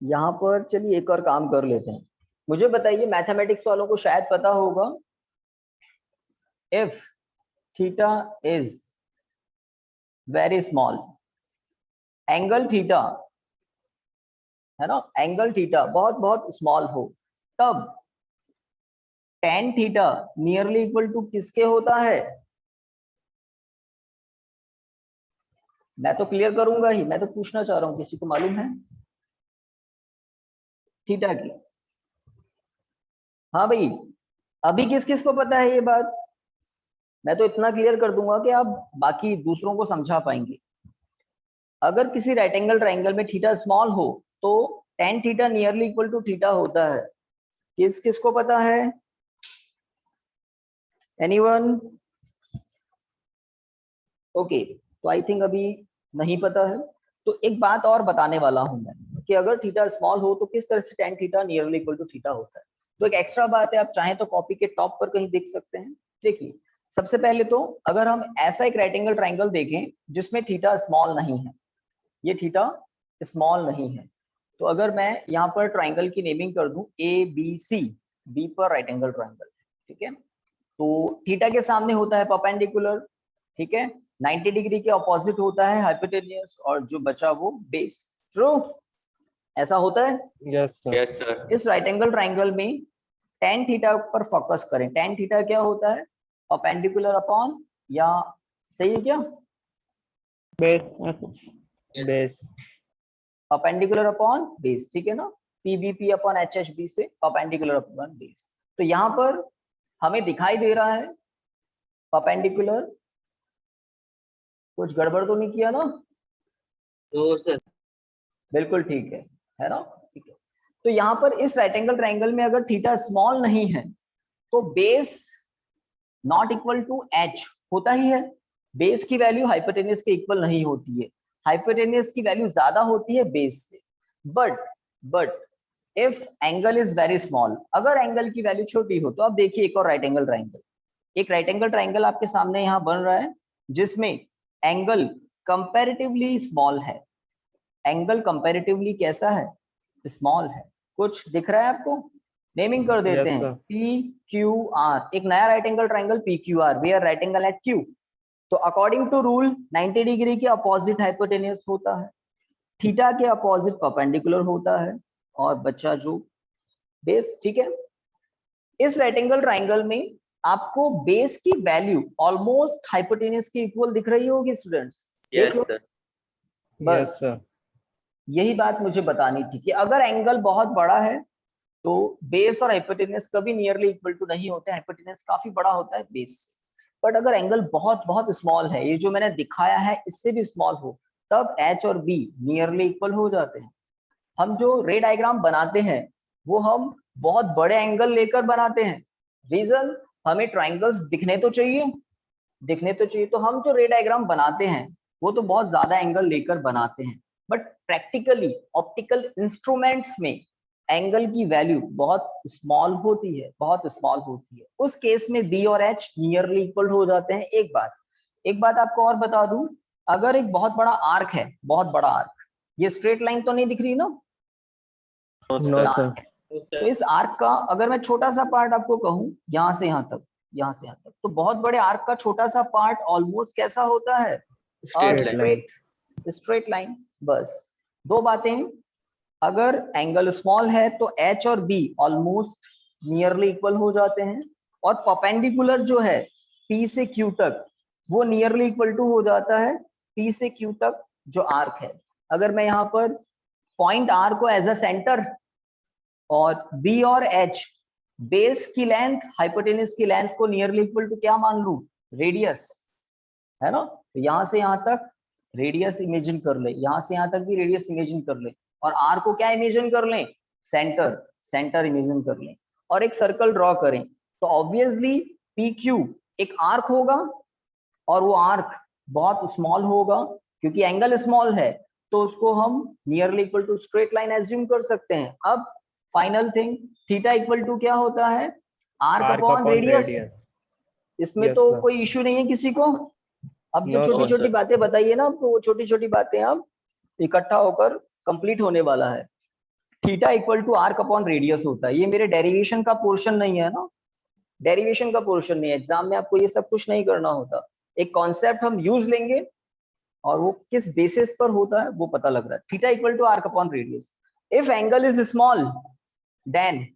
यहां पर चलिए एक और काम कर लेते हैं। मुझे बताइए, मैथमेटिक्स वालों को शायद पता होगा, if theta is very small, angle theta है ना, एंगल थीटा बहुत बहुत स्मॉल हो, तब tan theta nearly equal to किसके होता है? मैं तो क्लियर करूंगा ही, मैं तो पूछना चाह रहा हूं, किसी को मालूम है थीटा की? हाँ भाई, अभी किस किस को पता है ये बात? मैं तो इतना क्लियर कर दूंगा कि आप बाकी दूसरों को समझा पाएंगे। अगर किसी राइट एंगल ट्राइंगल में थीटा स्मॉल हो तो tan theta nearly equal to theta होता है। किस किस को पता है? एनीवन? ओके, तो आई थिंक अभी नहीं पता है। तो एक बात और बताने वाला हूं मैं कि अगर थीटा स्मॉल हो तो किस तरह से tan theta nearly equal to theta होता है। तो एक एक्स्ट्रा बात है, आप चाहें तो कॉपी के टॉप पर कहीं देख सकते हैं। देखिए, सबसे पहले तो अगर हम ऐसा एक राइट एंगल ट्राइंगल देखें जिसमें थीटा स्मॉल नहीं है, ये थीटा स्मॉल नहीं है, तो अगर मैं यहाँ पर ट्राइंगल की नेमिंग कर दूं ABC, B पर राइट एंगल ट्राइंगल, ठीक है, तो थीटा के सामने होता है परपेंडिकुलर, ठीक है, 90 डिग्री के ऑपोजिट होता है हाइपोटेन्यूस, और जो बचा वो बेस। ट्रू? ऐसा होता है? Yes, sir. Yes, sir. इस राइट एंगल ट्राइंगल में tan थीटा पर फोकस करें। tan थीटा क्या होता है? परपेंडिकुलर अपॉन, या सही है क्या? Base. परपेंडिकुलर अपॉन बेस, ठीक है ना, PBP अपॉन HHB से परपेंडिकुलर अपॉन बेस। तो यहाँ पर हमें दिखाई दे रहा है परपेंडिकुलर, कुछ गड़बड़ तो नहीं किया ना? No, sir. बिल्कुल ठीक है ना? ठीक है। तो यहाँ पर इस राइट एंगल ट्राइंगल में अगर थीटा स्मॉल नहीं है तो base not equal to h होता ही है। बेस की वैल्यू हाइपोटेन्यूस के इक्वल नहीं होती है, हाइपोटेन्यूस की वैल्यू ज्यादा होती है बेस से। But if angle is very small, अगर एंगल की वैल्यू छोटी हो तो आप देखिए एक और राइट एंगल ट्राइंगल, एक राइट एंगल ट्राइंगल आपके सामने यहाँ बन रहा है जिसमें एंगल कंपैरेटिवली स्मॉल है। एंगल कंपैरेटिवली कैसा है? स्मॉल है। कुछ दिख रहा है आपको? नेमिंग कर देते Yes, हैं sir. PQR, एक नया right angle triangle PQR, where right angle at Q। तो अकॉर्डिंग टू रूल 90 डिग्री के अपोजिट हाइपोटेन्यूस होता है, थीटा के अपोजिट परपेंडिकुलर होता है, और बच्चा जो बेस, ठीक है। इस राइट एंगल ट्राइंगल में आपको बेस की वैल्यू ऑलमोस्ट हाइपोटेन्यूस के इक्वल दिख रही होगी स्टूडेंट्स, देख Yes, लो। sir. बस Yes, sir. यही बात मुझे बतानी थी कि अगर एंगल बहुत बड़ा है तो बेस और हाइपोटेन्यूस कभी नियरली इक्वल टू नहीं होते, हाइपोटेन्यूस काफी बड़ा होता है बेस से। बट अगर एंगल बहुत बहुत स्मॉल है, ये जो मैंने दिखाया है इससे भी स्मॉल हो, तब H और B नियरली इक्वल हो जाते हैं। हम जो रे डायग्राम बनाते हैं वो हम बहुत बड़े एंगल लेकर बनाते हैं। रीजन, हमें ट्राइंगल्स दिखने तो चाहिए, तो हम जो रे डायग्राम बनाते हैं वो तो बहुत ज्यादा एंगल लेकर बनाते हैं, बट प्रैक्टिकली ऑप्टिकल इंस्ट्रूमेंट्स में एंगल की वैल्यू बहुत स्मॉल होती है, बहुत स्मॉल होती है। उस केस में B और H नियरली इक्वल हो जाते हैं। एक बात आपको और बता दूं, अगर एक बहुत बड़ा आर्क है, बहुत बड़ा आर्क, ये स्ट्रेट लाइन तो नहीं दिख रही ना? No, No, sir. sir. तो इस आर्क का अगर मैं छोटा सा पार्ट आपको कहूं, यहाँ से यहाँ तक, तो बहुत बड़े आर्क का छोटा सा पार्ट ऑलमोस्ट कैसा होता है? Straight line. Straight line. बस दो बातें, अगर एंगल स्मॉल है तो H और B ऑलमोस्ट नियरली इक्वल हो जाते हैं, और परपेंडिकुलर जो है P से Q तक वो नियरली इक्वल टू हो जाता है P से Q तक जो आर्क है। अगर मैं यहाँ पर पॉइंट आर को एज अ सेंटर और बी और एच बेस की लेंथ हाइपोटेन्यूज की लेंथ को नियरली इक्वल टू क्या मान लूं, रेडियस, है ना। तो यहां से यहां तक रेडियस इमेजिन कर ले, यहां से यहां तक भी रेडियस इमेजिन कर ले, और आर को क्या इमेजिन कर लें, सेंटर, सेंटर इमेजिन कर लें, और एक सर्कल ड्रॉ करें। तो ऑब्वियसली पी क्यू एक आर्क होगा, और वो आर्क बहुत स्मॉल होगा क्योंकि एंगल स्मॉल है, तो उसको हम nearly equal to straight line assume कर सकते हैं। अब final thing, theta equal to क्या होता है, आर्क अपॉन रेडियस। इसमें तो कोई इश्यू नहीं है किसी को। अब जो छोटी छोटी बातें बताइए ना, तो वो छोटी छोटी बातें अब इकट्ठा होकर कंप्लीट होने वाला है। Theta equal to arc upon radius होता है। ये मेरे डेरिवेशन का पोर्शन नहीं है ना, डेरिवेशन का पोर्शन नहीं है, एग्जाम में आपको ये सब कुछ नहीं करना होता। एक कॉन्सेप्ट हम यूज लेंगे और वो किस बेसिस पर होता है वो पता लग रहा है। Theta equal to arc upon radius. If angle is small then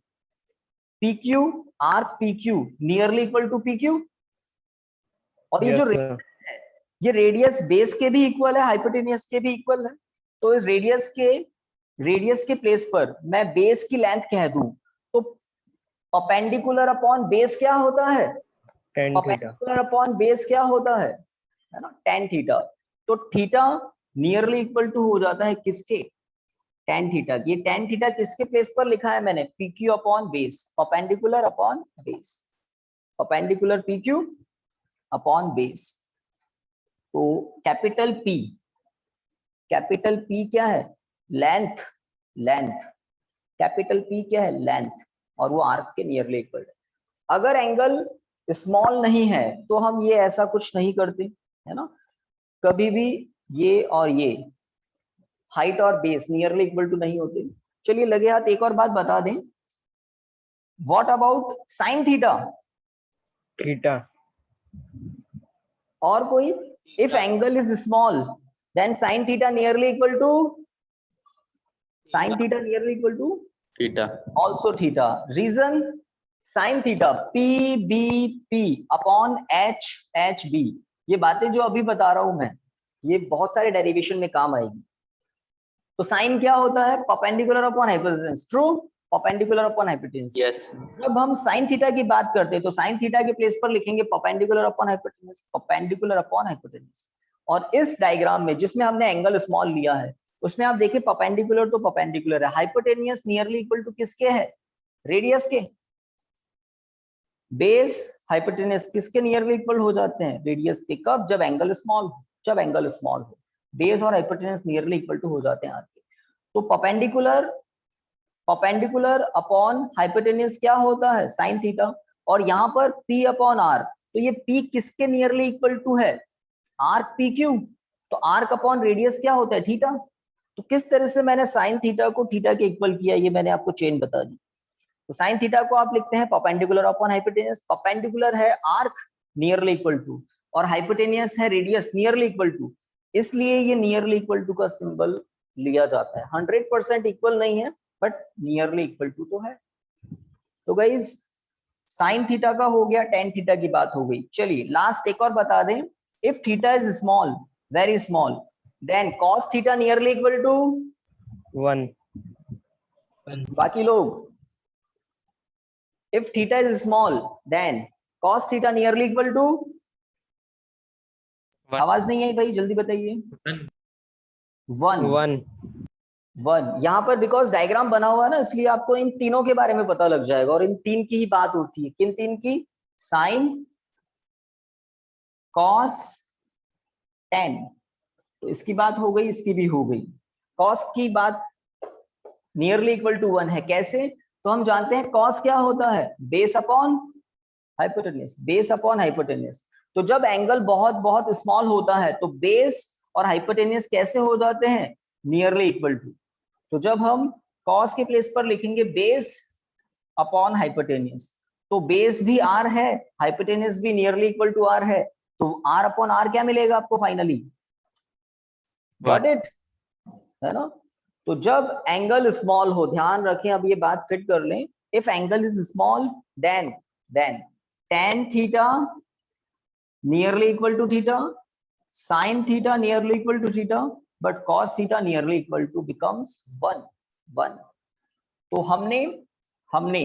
PQ arc PQ nearly equal to PQ। और ये जो रेडियस है, ये रेडियस बेस के भी इक्वल है, हाइपोटेनियस के भी इक्वल है। तो इस रेडियस के प्लेस पर मैं बेस की लेंथ कह दूं तो परपेंडिकुलर अपॉन बेस क्या होता है, परपेंडिकुलर अपॉन बेस क्या होता है ना, tan थीटा। तो थीटा नियरली इक्वल टू हो जाता है किसके, tan थीटा। ये tan थीटा किसके प्लेस पर लिखा है मैंने, PQ upon base, perpendicular upon base, perpendicular PQ upon base. तो कैपिटल P क्या है, लेंथ, कैपिटल P क्या है, लेंथ, और वो आर्क के नियरली इक्वल है। अगर एंगल स्मॉल नहीं है तो हम ये ऐसा कुछ नहीं करते, है ना, कभी भी ये और ये हाइट और बेस नियरली इक्वल टू नहीं होते। चलिए लगे हाथ एक और बात बता दें, व्हाट अबाउट साइन थीटा, और कोई, if angle is small then sine theta nearly equal to, sine theta nearly equal to theta, also theta. Reason, sine theta PBP upon HB। ये बातें जो अभी बता रहा हूं मैं, ये बहुत सारे डेरिवेशन में काम आएगी। तो साइन क्या होता है, perpendicular upon hypotenuse, true, perpendicular upon hypotenuse. Yes, जब हम साइन थीटा की बात करते हैं तो साइन थीटा के प्लेस पर लिखेंगे perpendicular upon hypotenuse, perpendicular upon hypotenuse. और इस डायग्राम में जिसमें हमने एंगल स्मॉल लिया है उसमें आप देखिए परपेंडिकुलर तो परपेंडिकुलर है, हाइपोटेन्यूज नियरली इक्वल टू किसके है, रेडियस के। बेस हाइपोटेन्यूज किसके नियरली इक्वल हो जाते हैं, रेडियस के। कब, जब एंगल स्मॉल हो, जब एंगल स्मॉल हो बेस और हाइपोटेन्यूज नियरली इक्वल टू हो जाते हैं आगे। तो परपेंडिकुलर अपॉन हाइपोटेन्यूज क्या होता है, साइन थीटा। और यहाँ पर P अपॉन R, तो ये P किसके नियरली इक्वल टू है, आर्क PQ। तो आर्क अपॉन रेडियस क्या होता है, थीटा। तो किस तरह से मैंने साइन थीटा को थीटा के इक्वल किया, ये मैंने आपको चेन बता दी। तो साइन थीटा को आप लिखते हैं परपेंडिकुलर अपॉन हाइपोटेन्यूज। परपेंडिकुलर है आर्क नियरली इक्वल टू, और हाइपोटेन्यूज है रेडियस नियरली इक्वल टू, इसलिए ये नियरली इक्वल टू का सिंबल लिया जाता है। 100% इक्वल नहीं है बट नियरली इक्वल टू तो है। तो गाइस साइन थीटा का हो गया, tan थीटा की बात हो गई। चलिए लास्ट एक और बता दें, if theta is small, very small, then cos theta nearly equal to 1। बाकी लोग, if theta is small then cos theta nearly equal to, आवाज नहीं आई भाई, जल्दी बताइए। 1 यहाँ पर बिकॉज डायग्राम बना हुआ है ना, इसलिए आपको इन तीनों के बारे में पता लग जाएगा, और इन तीन की ही बात होती है। किन तीन की, साइन, कॉस, tan। तो इसकी बात हो गई, इसकी भी हो गई। कॉस की बात नियरली इक्वल टू 1 है, कैसे, तो हम जानते हैं कॉस क्या होता है, base upon hypotenuse, base upon hypotenuse. तो जब एंगल बहुत बहुत स्मॉल होता है तो बेस और हाइपोटेन्यूज कैसे हो जाते हैं, नियरली इक्वल टू। तो जब हम कॉस के प्लेस पर लिखेंगे बेस अपॉन हाइपोटेन्यूज, तो बेस भी r है, हाइपोटेन्यूज भी नियरली इक्वल टू r है, तो r अपॉन r क्या मिलेगा आपको फाइनली, गॉट इट, है ना। तो जब एंगल स्मॉल हो, ध्यान रखें, अब ये बात फिट कर लें, if angle is small then tan theta nearly equal to theta, sin theta nearly equal to theta, but cos theta nearly equal to becomes 1. तो हमने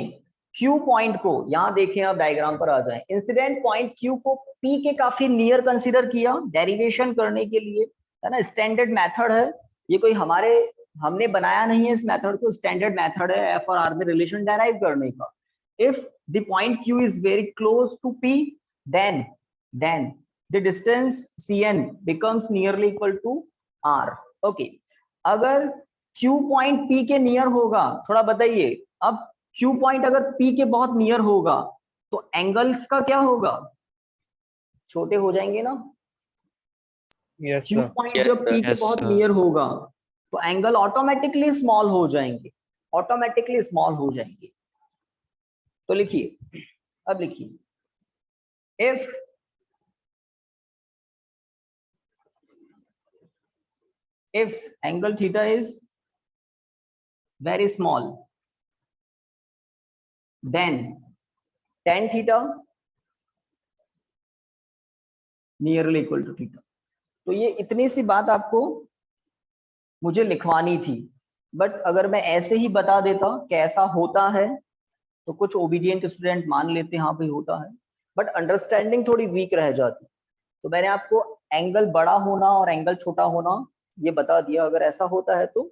Q पॉइंट को, यहाँ देखें आप डायग्राम पर आ जाएं, इंसिडेंट पॉइंट Q को P के काफी नियर कंसीडर किया डेरिवेशन करने के लिए, है ना। स्टैंडर्ड मेथड है ये, कोई हमने बनाया नहीं है इस मेथड को, स्टैंडर्ड मेथड है F और R में रिलेशन डेराइव करने का। If the point Q is very close to P, then the distance CN becomes nearly equal to R. Okay. अगर Q पॉइंट P के नियर होगा, थोड़ा बताइए, अब Q पॉइंट अगर P के बहुत नियर होगा तो एंगल्स का क्या होगा, छोटे हो जाएंगे ना। Yes, Q sir. Point Yes, जब sir. P के Yes, बहुत sir. नियर होगा तो एंगल ऑटोमेटिकली स्मॉल हो जाएंगे, ऑटोमेटिकली स्मॉल हो जाएंगे। तो लिखिए, अब लिखिए, if angle theta is very small, then tan theta nearly equal to theta. तो ये इतनी सी बात आपको मुझे लिखवानी थी, बट अगर मैं ऐसे ही बता देता कि ऐसा होता है तो कुछ ओबीडियंट स्टूडेंट मान लेते हाँ भाई होता है, बट अंडरस्टैंडिंग थोड़ी वीक रह जाती। तो मैंने आपको एंगल बड़ा होना और एंगल छोटा होना ये बता दिया, अगर ऐसा होता है तो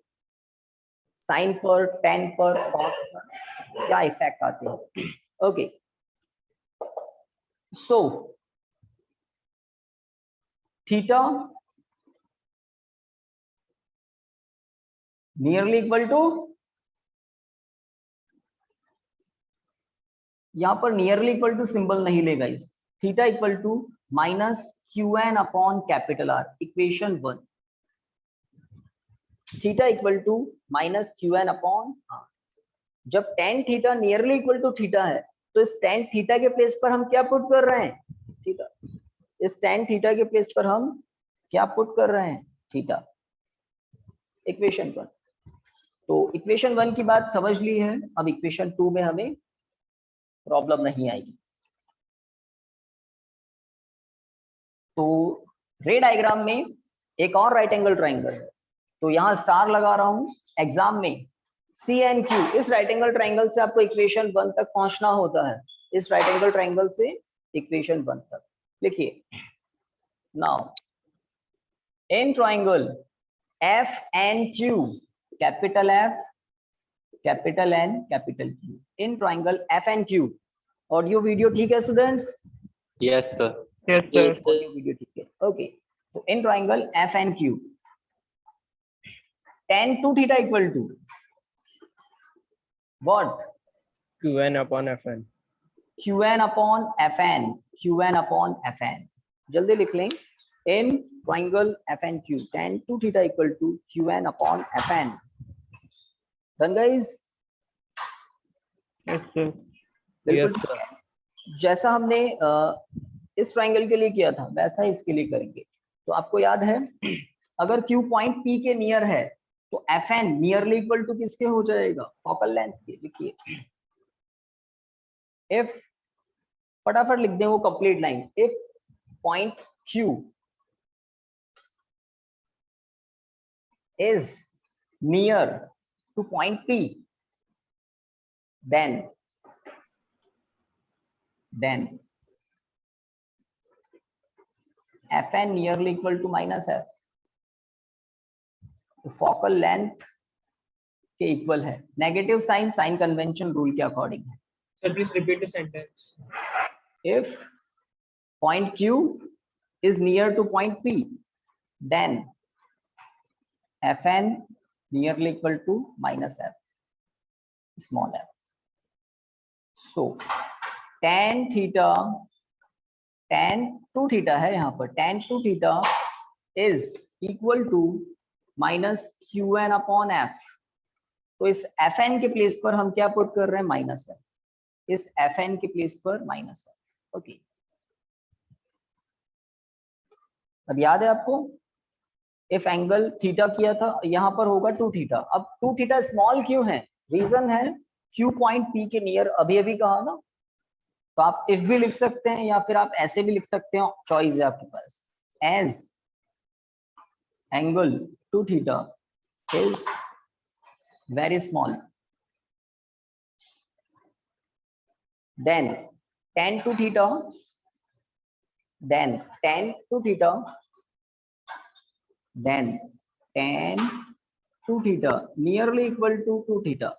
साइन पर, टेन पर, कॉस पर क्या इफेक्ट आते हैं। Okay, so theta nearly equal to, यहां पर नियरली इक्वल टू सिंबल नहीं लेगा इस, theta equal to minus Q N upon capital R, equation 1। Theta equal to minus Q N upon R. जब tan theta nearly equal to theta है तो इस tan theta के प्लेस पर हम क्या पुट कर रहे हैं, थीटा। इस टेन थीटा के प्लेस पर हम क्या पुट कर रहे हैं, थीटा, इक्वेशन 1। तो इक्वेशन 1 की बात समझ ली है, अब इक्वेशन 2 में हमें प्रॉब्लम नहीं आएगी। तो रे डायग्राम में एक और राइट एंगल ट्राइंगल है, तो यहां स्टार लगा रहा हूं। एग्जाम में सी एंड क्यू, इस राइट एंगल ट्राइंगल से आपको इक्वेशन 1 तक पहुंचना होता है, इस राइट एंगल ट्राइंगल से इक्वेशन 1 तक। लिखिए, now in triangle F and Q, capital F, capital N, capital Q, in triangle F and Q. Audio video ठीक है students? Yes, sir. Yes, sir. Yes, sir. Audio video ठीक है, okay. तो in triangle F and Q, tan 2 theta equal to what? Qn upon Fn. Qn upon Fn, Qn upon Fn। जल्दी लिख लें, in triangle F and Q, tan 2 theta equal to Qn upon Fn। Done guys? Yes, sir. बिल्कुल Yes, ठीक sir. है। जैसा हमने इस triangle के लिए किया था वैसा ही इसके लिए करेंगे। तो आपको याद है, अगर Q पॉइंट P के नियर है तो Fn नियरली इक्वल टू किसके हो जाएगा, फोकल लेंथ के। लिखिए, इफ, फटाफट लिख दें वो complete line, if point Q is near to point P, then Fn nearly equal to minus F, तो फोकल लेंथ के इक्वल है। Negative sign sign convention rule के अकॉर्डिंग है। Sir, please repeat the sentence. If point Q is near to point P, then Fn nearly equal to minus F, small f. So tan theta, tan 2 theta है यहाँ पर, tan 2 theta is equal to minus Qn upon F। तो इस Fn के place पर हम क्या put कर रहे हैं, माइनस F, इस Fn के प्लेस पर माइनस F। ओके, अब याद है आपको, इफ एंगल थीटा किया था, यहां पर होगा 2 थीटा। अब 2 थीटा स्मॉल क्यों है, रीजन है Q पॉइंट P के नियर, अभी अभी कहा ना। तो आप इफ भी लिख सकते हैं या फिर आप ऐसे भी लिख सकते हो, चॉइस है आपके पास। As angle 2 theta is very small. Then tan 2 theta, then tan 2 theta, then tan 2 theta nearly equal to 2 theta.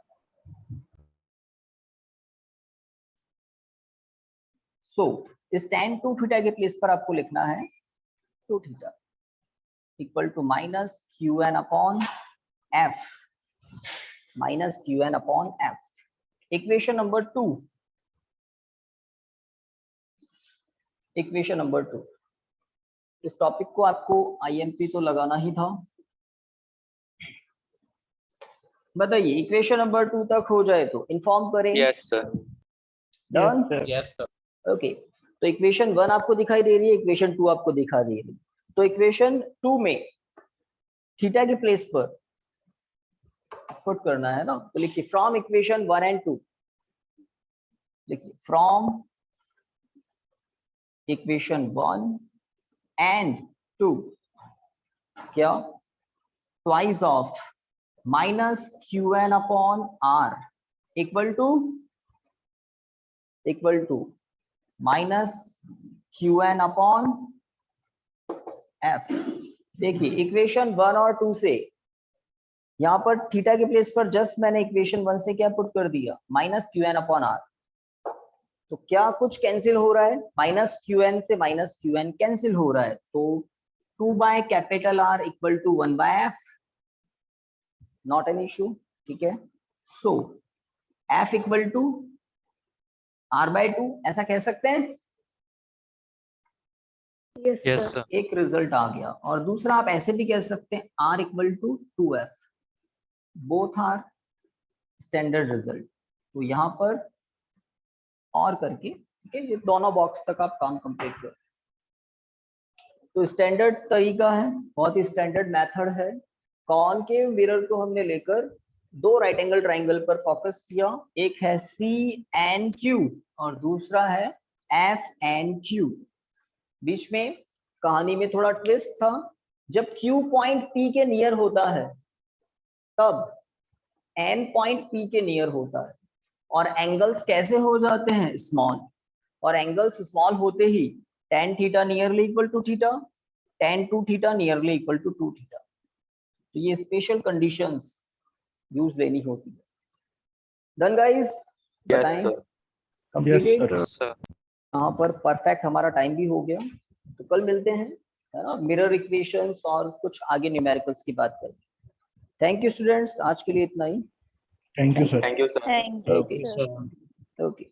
So इस tan 2 theta के प्लेस पर आपको लिखना है 2 theta equal to minus qn upon f, minus qn upon f. Equation number 2. Equation number 2. इस topic को आपको IMP तो लगाना ही था. बताइए इक्वेशन नंबर 2 तक हो जाए तो इन्फॉर्म करें. Yes, sir. Done. Yes, sir. Okay, तो इक्वेशन 1 आपको दिखाई दे रही है, इक्वेशन 2 आपको दिखा दे रही है. तो इक्वेशन 2 में थीटा के प्लेस पर पुट करना है ना, तो लिखिए फ्रॉम इक्वेशन 1 एंड 2. लिखिए फ्रॉम इक्वेशन 1 एंड 2 क्या twice of minus qn upon r equal to minus qn upon f. देखिए इक्वेशन 1 और 2 से यहाँ पर थीटा के प्लेस पर जस्ट मैंने इक्वेशन 1 से क्या पुट कर दिया, माइनस qn अपॉन r. तो क्या कुछ कैंसिल हो रहा है, माइनस qn से माइनस qn कैंसिल हो रहा है, तो 2 by capital R equal to 1 by f. Not an issue, ठीक है. So f equal to r by 2 ऐसा कह सकते हैं. Yes, Yes, sir. sir. एक रिजल्ट आ गया. और दूसरा आप ऐसे भी कह सकते हैं r equal to 2f. Both are standard result. तो यहाँ पर और करके, ठीक है, ये दोनों बॉक्स तक आप काम कंप्लीट करें. तो स्टैंडर्ड तरीका है, बहुत ही स्टैंडर्ड मेथड है. कॉनकेव मिरर को हमने लेकर 2 राइट एंगल ट्राइंगल पर फोकस किया. एक है CNQ और दूसरा है FNQ. बीच में कहानी में थोड़ा ट्विस्ट था. जब Q पॉइंट P के नियर होता है तब N पॉइंट P के नियर होता है. और एंगल्स कैसे हो जाते हैं, स्मॉल. और एंगल्स स्मॉल होते ही tan theta nearly equal to theta, tan 2 theta nearly equal to 2 theta. तो ये स्पेशल कंडीशंस यूज लेनी होती है. डन गाइस, Yes, बताएं sir. कंप्लीटेड. Yes, sir. यहाँ पर परफेक्ट हमारा टाइम भी हो गया. तो कल मिलते हैं, है ना, मिरर इक्वेशंस और कुछ आगे न्यूमेरिकल्स की बात करेंगे. थैंक यू स्टूडेंट्स, आज के लिए इतना ही. Thank you sir. Thank you, sir. Thank you. Okay sir. Okay.